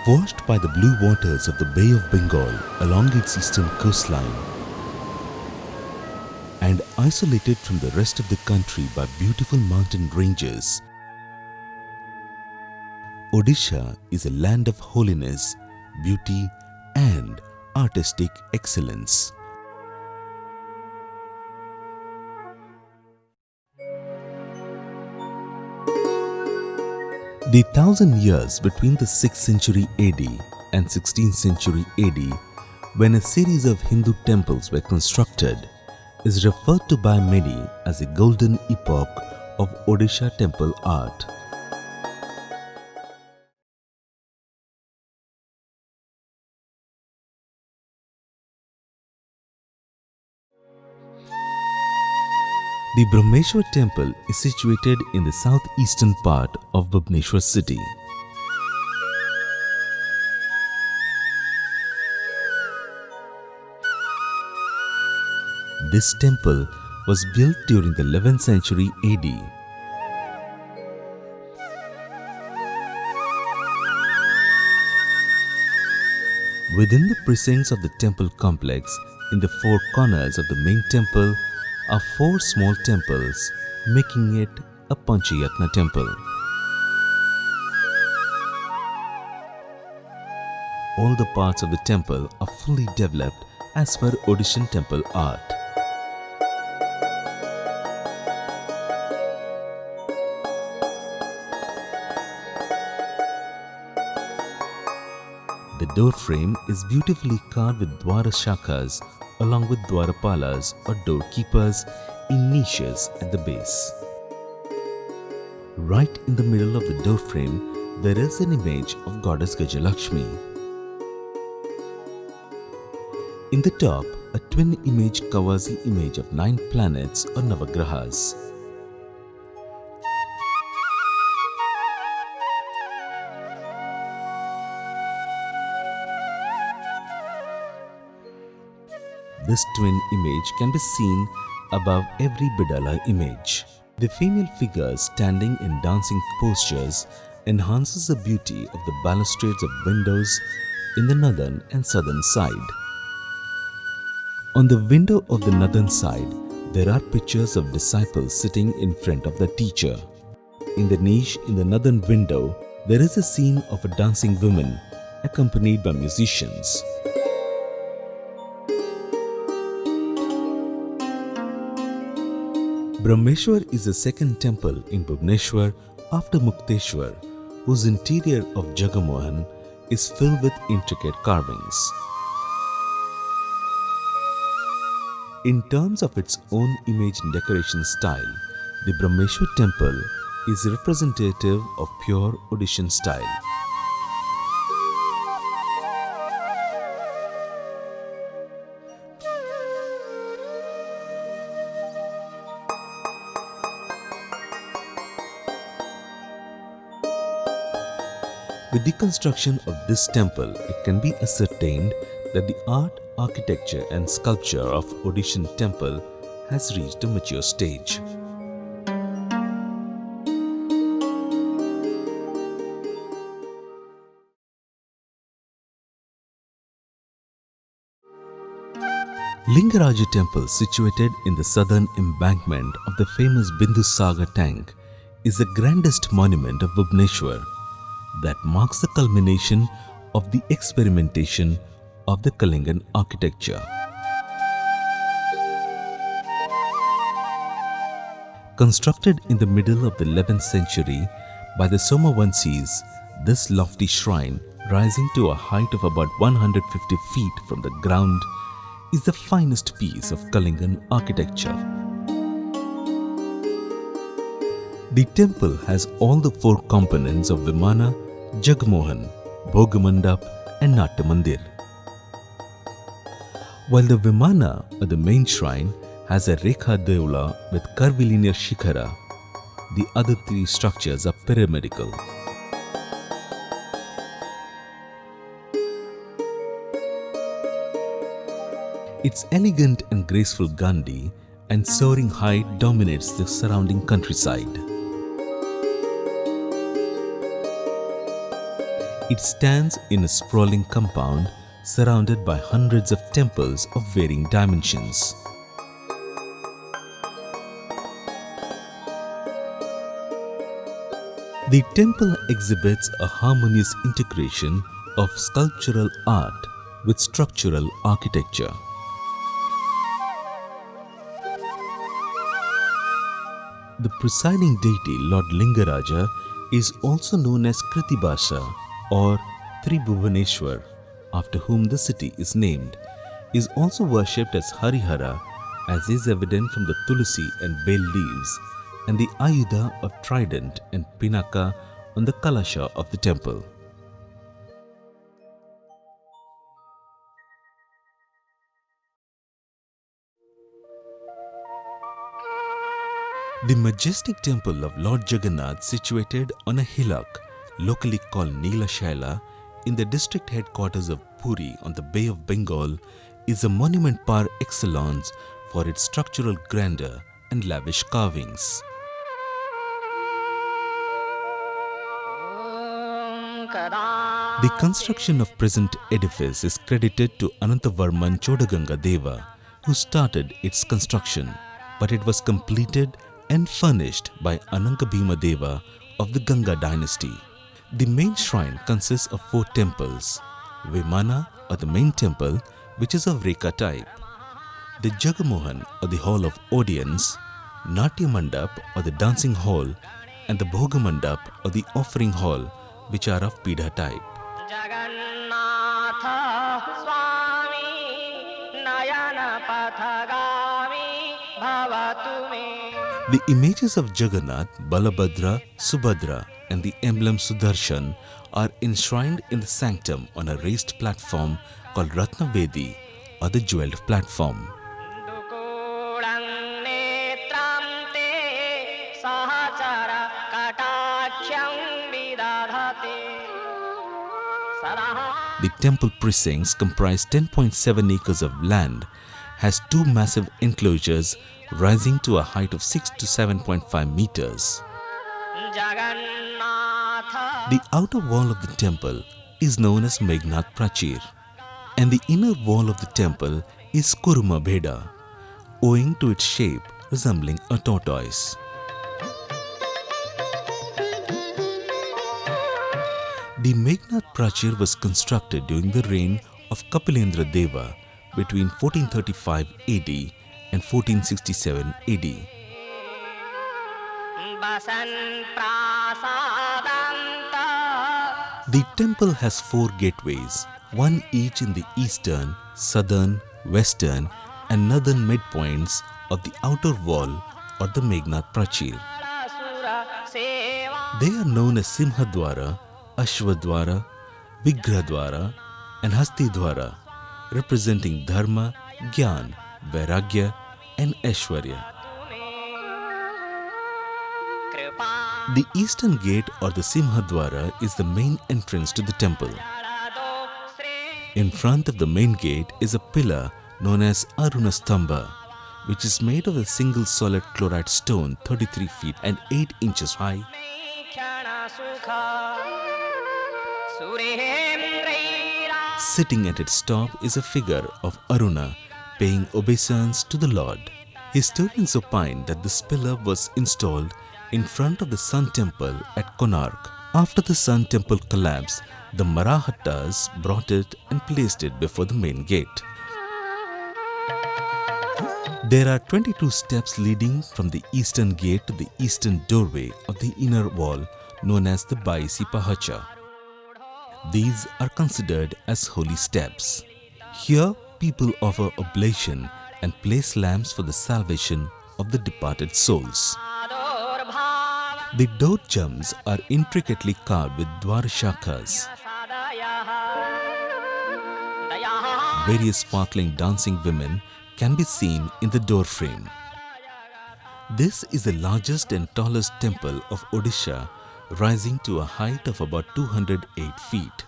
Washed by the blue waters of the Bay of Bengal along its eastern coastline and isolated from the rest of the country by beautiful mountain ranges, Odisha is a land of holiness, beauty and artistic excellence. The 1,000 years between the 6th century AD and 16th century AD, when a series of Hindu temples were constructed, is referred to by many as a golden epoch of Odisha temple art. The Brahmeshwar Temple is situated in the southeastern part of Bhubaneswar city. This temple was built during the 11th century AD. Within the precincts of the temple complex, in the four corners of the main temple, are four small temples, making it a Panchayatna temple. All the parts of the temple are fully developed as per Odishan temple art. The door frame is beautifully carved with Dwara Shakas along with Dwarapalas or doorkeepers in niches at the base. Right in the middle of the door frame, there is an image of Goddess Gajalakshmi. In the top, a twin image covers the image of 9 planets or Navagrahas. This twin image can be seen above every Bidala image. The female figure standing in dancing postures enhances the beauty of the balustrades of windows in the northern and southern side. On the window of the northern side, there are pictures of disciples sitting in front of the teacher. In the niche in the northern window, there is a scene of a dancing woman accompanied by musicians. Brahmeshwar is the second temple in Bhubaneswar after Mukteshwar, whose interior of Jagmohan is filled with intricate carvings. In terms of its own image and decoration style, the Brahmeshwar Temple is representative of pure Odishan style. With the construction of this temple, it can be ascertained that the art, architecture and sculpture of Odishan temple has reached a mature stage. Lingaraju Temple, situated in the southern embankment of the famous Bindusagar tank, is the grandest monument of Bhubaneswar that marks the culmination of the experimentation of the Kalingan architecture. Constructed in the middle of the 11th century by the Somavansis, this lofty shrine rising to a height of about 150 feet from the ground, is the finest piece of Kalingan architecture. The temple has all the four components of Vimana, Jagmohan, Bhogamandap and Natya Mandir. While the Vimana, or the main shrine, has a Rekha Deula with curvilinear Shikhara, the other three structures are pyramidal. Its elegant and graceful Gandhi and soaring height dominates the surrounding countryside. It stands in a sprawling compound surrounded by hundreds of temples of varying dimensions. The temple exhibits a harmonious integration of sculptural art with structural architecture. The presiding deity, Lord Lingaraja, is also known as Kritibasa or Tribhuvaneshwar, after whom the city is named, is also worshipped as Harihara, as is evident from the tulsi and bay leaves and the Ayudha of trident and pinaka on the kalasha of the temple. The majestic temple of Lord Jagannath, situated on a hillock locally called Neela Shaila in the district headquarters of Puri on the Bay of Bengal, is a monument par excellence for its structural grandeur and lavish carvings. The construction of present edifice is credited to Anantavarman Chodaganga Deva, who started its construction, but it was completed and furnished by Anangabhima Deva of the Ganga dynasty. The main shrine consists of four temples: Vimana, or the main temple, which is of Rekha type; the Jagmohan, or the hall of audience; Natya Mandap, or the dancing hall; and the Bhogamandap, or the offering hall, which are of Pidha type. Jagannath Swami Nayana Pathagami Bhavatumi. The images of Jagannath, Balabhadra, Subhadra and the emblem Sudarshan are enshrined in the sanctum on a raised platform called Ratnavedi, or the jewelled platform. The temple precincts comprise 10.7 acres of land, has two massive enclosures rising to a height of 6 to 7.5 meters. The outer wall of the temple is known as Meghnad Prachir, and the inner wall of the temple is Kurma Bheda, owing to its shape resembling a tortoise. The Meghnad Prachir was constructed during the reign of Kapilendra Deva between 1435 AD and 1467 AD. The temple has four gateways, one each in the eastern, southern, western and northern midpoints of the outer wall, or the Meghnad Prachir. They are known as Simhadwara, Ashwadwara, Vigrahadwara and Hastidwara, representing Dharma, Gyan, Vairagya and Aishwarya. The eastern gate, or the Simhadwara, is the main entrance to the temple. In front of the main gate is a pillar known as Arunastamba, which is made of a single solid chloride stone 33 feet and 8 inches high. Sitting at its top is a figure of Aruna paying obeisance to the Lord. Historians opine that this pillar was installed in front of the Sun Temple at Konark. After the Sun Temple collapsed, the Marathas brought it and placed it before the main gate. There are 22 steps leading from the eastern gate to the eastern doorway of the inner wall, known as the Baisi Pahacha. These are considered as holy steps. Here, people offer oblation and place lamps for the salvation of the departed souls. The door jumps are intricately carved with dwarshakhas. Various sparkling dancing women can be seen in the door frame. This is the largest and tallest temple of Odisha, rising to a height of about 208 feet.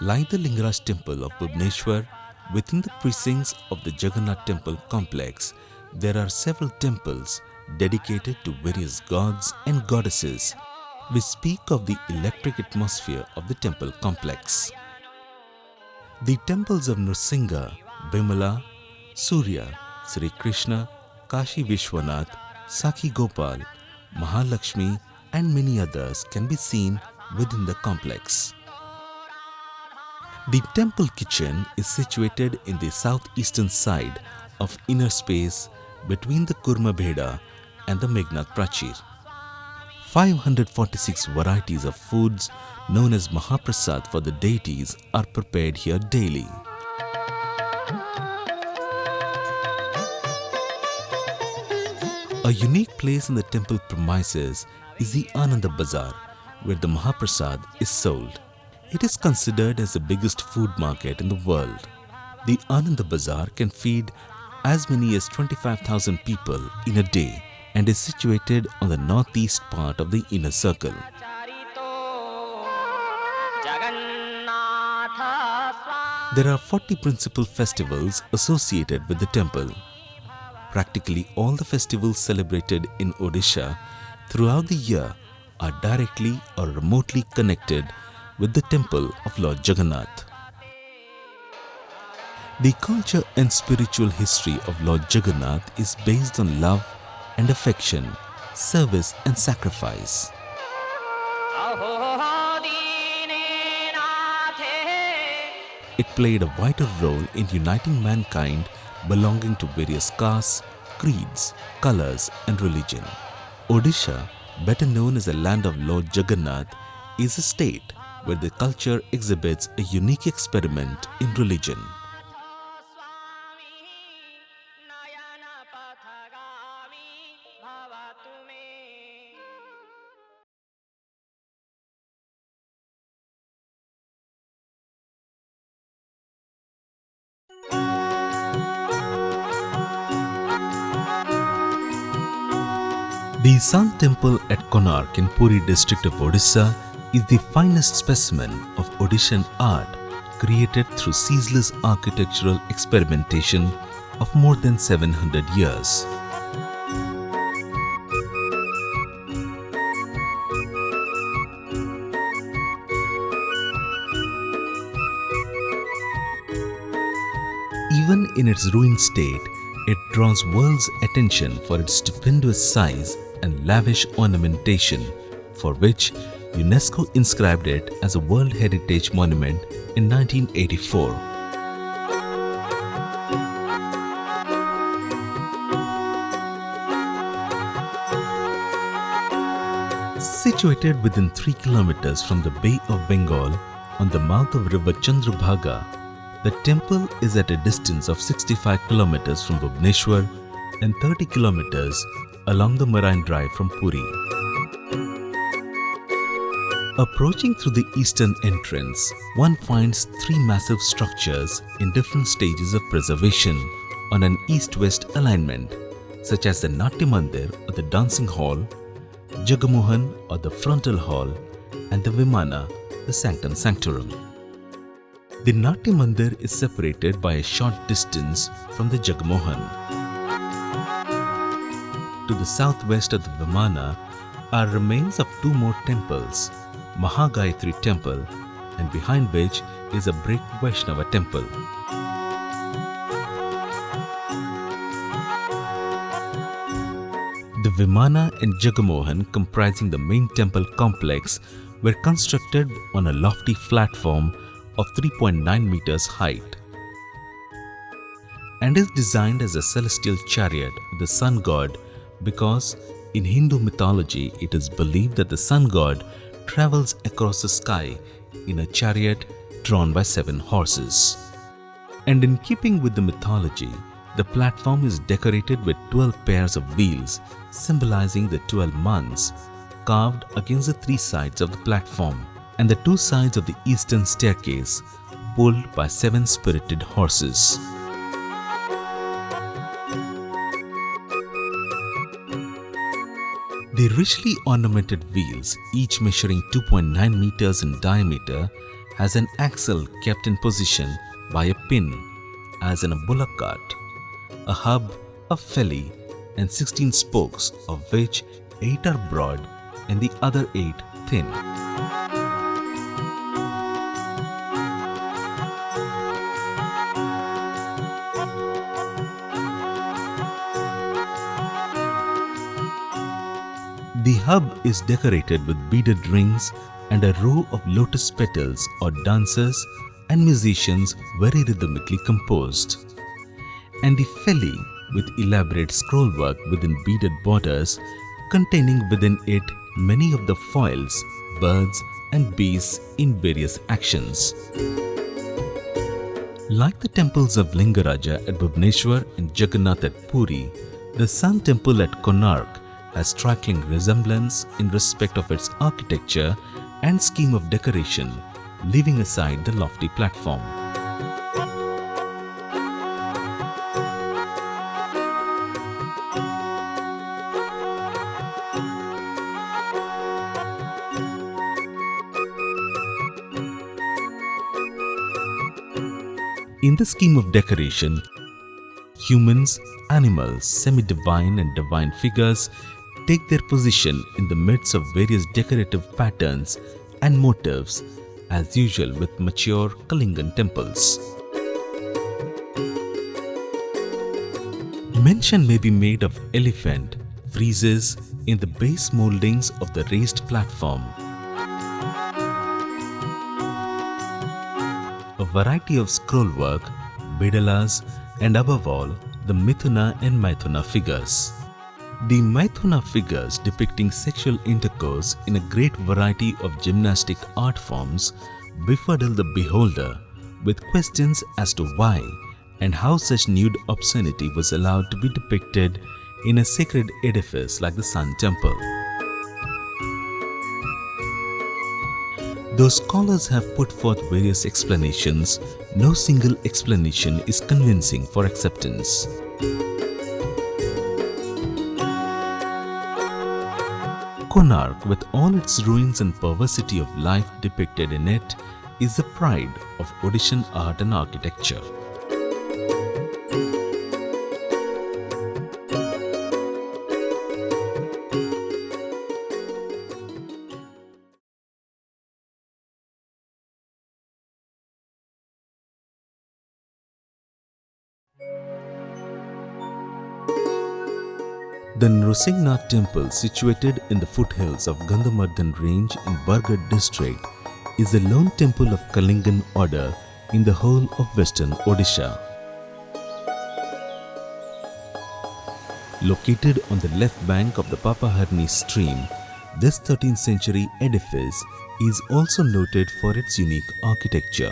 Like the Lingaraj Temple of Brahmeshwar, within the precincts of the Jagannath Temple complex, there are several temples dedicated to various gods and goddesses. We speak of the electric atmosphere of the temple complex. The temples of Nrsimha, Bimala, Surya, Sri Krishna, Kashi Vishwanath, Sakhi Gopal, Mahalakshmi and many others can be seen within the complex. The temple kitchen is situated in the southeastern side of inner space between the Kurma Bheda and the Meghnad Prachir. 546 varieties of foods known as Mahaprasad for the deities are prepared here daily. A unique place in the temple premises is the Ananda Bazaar, where the Mahaprasad is sold. It is considered as the biggest food market in the world. The Ananda Bazaar can feed as many as 25,000 people in a day and is situated on the northeast part of the inner circle. There are 40 principal festivals associated with the temple. Practically all the festivals celebrated in Odisha throughout the year are directly or remotely connected with the temple of Lord Jagannath. The culture and spiritual history of Lord Jagannath is based on love and affection, service and sacrifice. It played a vital role in uniting mankind belonging to various castes, creeds, colors and religion. Odisha, better known as the land of Lord Jagannath, is a state where the culture exhibits a unique experiment in religion. The Sun Temple at Konark in Puri district of Odisha is the finest specimen of Odishan art created through ceaseless architectural experimentation of more than 700 years. Even in its ruined state, it draws world's attention for its stupendous size and lavish ornamentation, for which UNESCO inscribed it as a World Heritage Monument in 1984. Situated within 3 kilometers from the Bay of Bengal on the mouth of river Chandrabhaga, the temple is at a distance of 65 kilometers from Bhubaneswar and 30 kilometers along the Marine Drive from Puri. Approaching through the eastern entrance, one finds 3 massive structures in different stages of preservation on an east-west alignment, such as the Natya Mandir or the dancing hall, Jagmohan or the frontal hall, and the Vimana, the sanctum sanctorum. The Natya Mandir is separated by a short distance from the Jagmohan. To the southwest of the Vimana are remains of 2 more temples, Mahagayatri Temple, and behind which is a brick Vaishnava temple. The Vimana and Jagmohan, comprising the main temple complex, were constructed on a lofty platform of 3.9 meters height and is designed as a celestial chariot of the sun god, because in Hindu mythology it is believed that the sun god travels across the sky in a chariot drawn by 7 horses. And in keeping with the mythology, the platform is decorated with 12 pairs of wheels symbolizing the 12 months carved against the 3 sides of the platform and the 2 sides of the eastern staircase pulled by 7 spirited horses. The richly ornamented wheels, each measuring 2.9 meters in diameter, has an axle kept in position by a pin, as in a bullock cart, a hub, a felly, and 16 spokes, of which 8 are broad and the other 8 thin. The hub is decorated with beaded rings and a row of lotus petals or dancers and musicians very rhythmically composed. And the felly with elaborate scrollwork within beaded borders containing within it many of the foils, birds and beasts in various actions. Like the temples of Lingaraja at Brahmeshwar and Jagannath at Puri, the Sun Temple at Konark has striking resemblance in respect of its architecture and scheme of decoration, leaving aside the lofty platform. In the scheme of decoration, humans, animals, semi-divine and divine figures take their position in the midst of various decorative patterns and motifs, as usual with mature Kalingan temples. Mention may be made of elephant friezes in the base mouldings of the raised platform, a variety of scrollwork, bidalas, and above all, the Mithuna and Maithuna figures. The Maithuna figures depicting sexual intercourse in a great variety of gymnastic art forms befuddle the beholder with questions as to why and how such nude obscenity was allowed to be depicted in a sacred edifice like the Sun Temple. Though scholars have put forth various explanations, no single explanation is convincing for acceptance. Konark, with all its ruins and perversity of life depicted in it, is the pride of Odishan art and architecture. The Nrsimha Temple, situated in the foothills of Gandhamardhan range in Bargarh district, is the lone temple of Kalingan order in the whole of western Odisha. Located on the left bank of the Papaharni stream, this 13th century edifice is also noted for its unique architecture.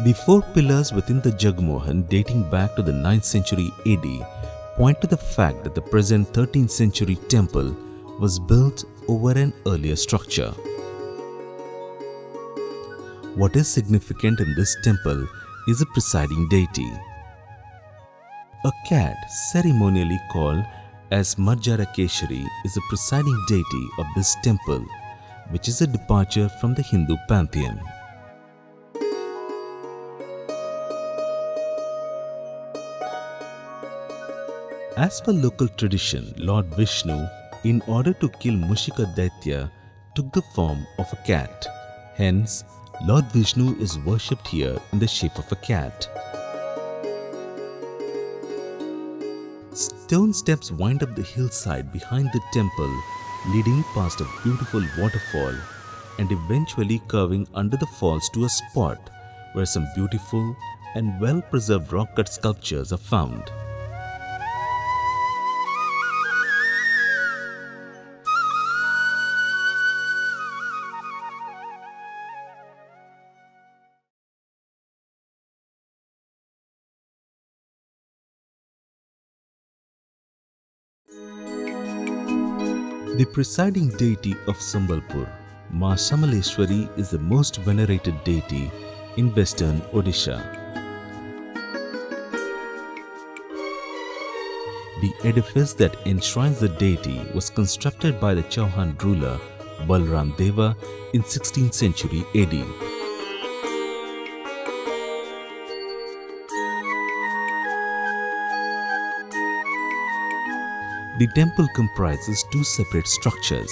The 4 pillars within the Jagmohan dating back to the 9th century AD point to the fact that the present 13th century temple was built over an earlier structure. What is significant in this temple is the presiding deity. A cat, ceremonially called as Marjarakeshari, is the presiding deity of this temple, which is a departure from the Hindu pantheon. As per local tradition, Lord Vishnu, in order to kill Mushika Daitya, took the form of a cat. Hence, Lord Vishnu is worshipped here in the shape of a cat. Stone steps wind up the hillside behind the temple, leading past a beautiful waterfall, and eventually curving under the falls to a spot where some beautiful and well-preserved rock-cut sculptures are found. The presiding deity of Sambalpur, Ma Samaleswari, is the most venerated deity in western Odisha. The edifice that enshrines the deity was constructed by the Chauhan ruler Balram Deva in 16th century AD. The temple comprises two separate structures.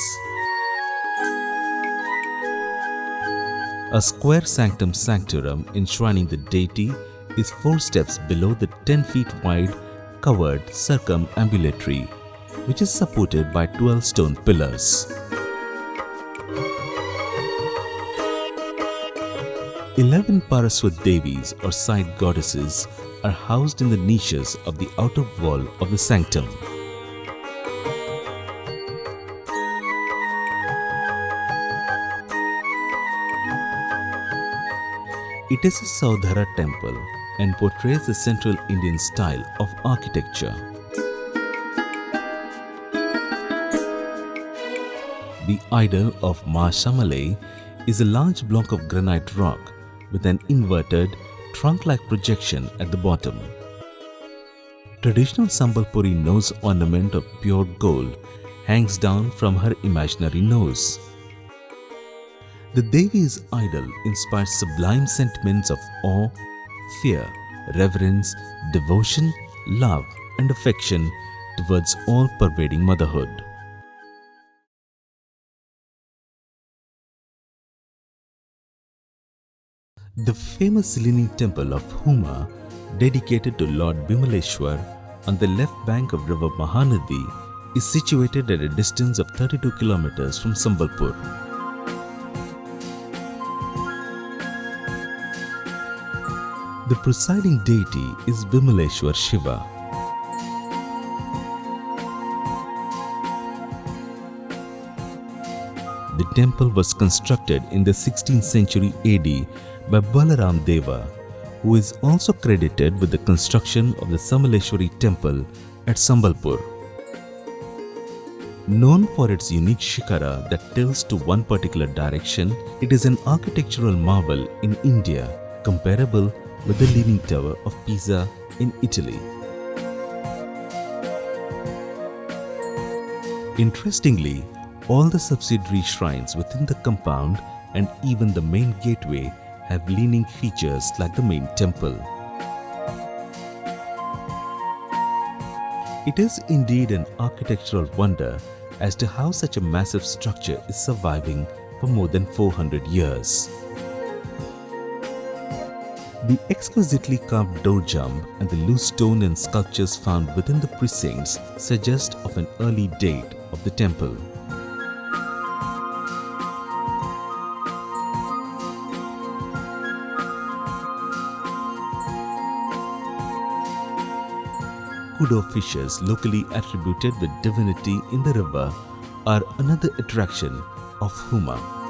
A square sanctum sanctorum enshrining the deity is 4 steps below the 10 feet wide covered circumambulatory, which is supported by 12 stone pillars. 11 Paraswat Devis or side goddesses are housed in the niches of the outer wall of the sanctum. It is a Saudhara temple and portrays the central Indian style of architecture. The idol of Ma Shamale is a large block of granite rock with an inverted, trunk-like projection at the bottom. Traditional Sambalpuri nose ornament of pure gold hangs down from her imaginary nose. The Devi's idol inspires sublime sentiments of awe, fear, reverence, devotion, love and affection towards all-pervading motherhood. The famous leaning temple of Huma, dedicated to Lord Bramheswar on the left bank of river Mahanadi, is situated at a distance of 32 kilometers from Sambalpur. The presiding deity is Bramheswar Shiva. The temple was constructed in the 16th century AD by Balram Deva, who is also credited with the construction of the Samaleswari Temple at Sambalpur. Known for its unique shikara that tilts to one particular direction, it is an architectural marvel in India comparable with the Leaning Tower of Pisa in Italy. Interestingly, all the subsidiary shrines within the compound and even the main gateway have leaning features like the main temple. It is indeed an architectural wonder as to how such a massive structure is surviving for more than 400 years. The exquisitely carved door jump and the loose stone and sculptures found within the precincts suggest of an early date of the temple. Kudo fishes locally attributed with divinity in the river are another attraction of Huma.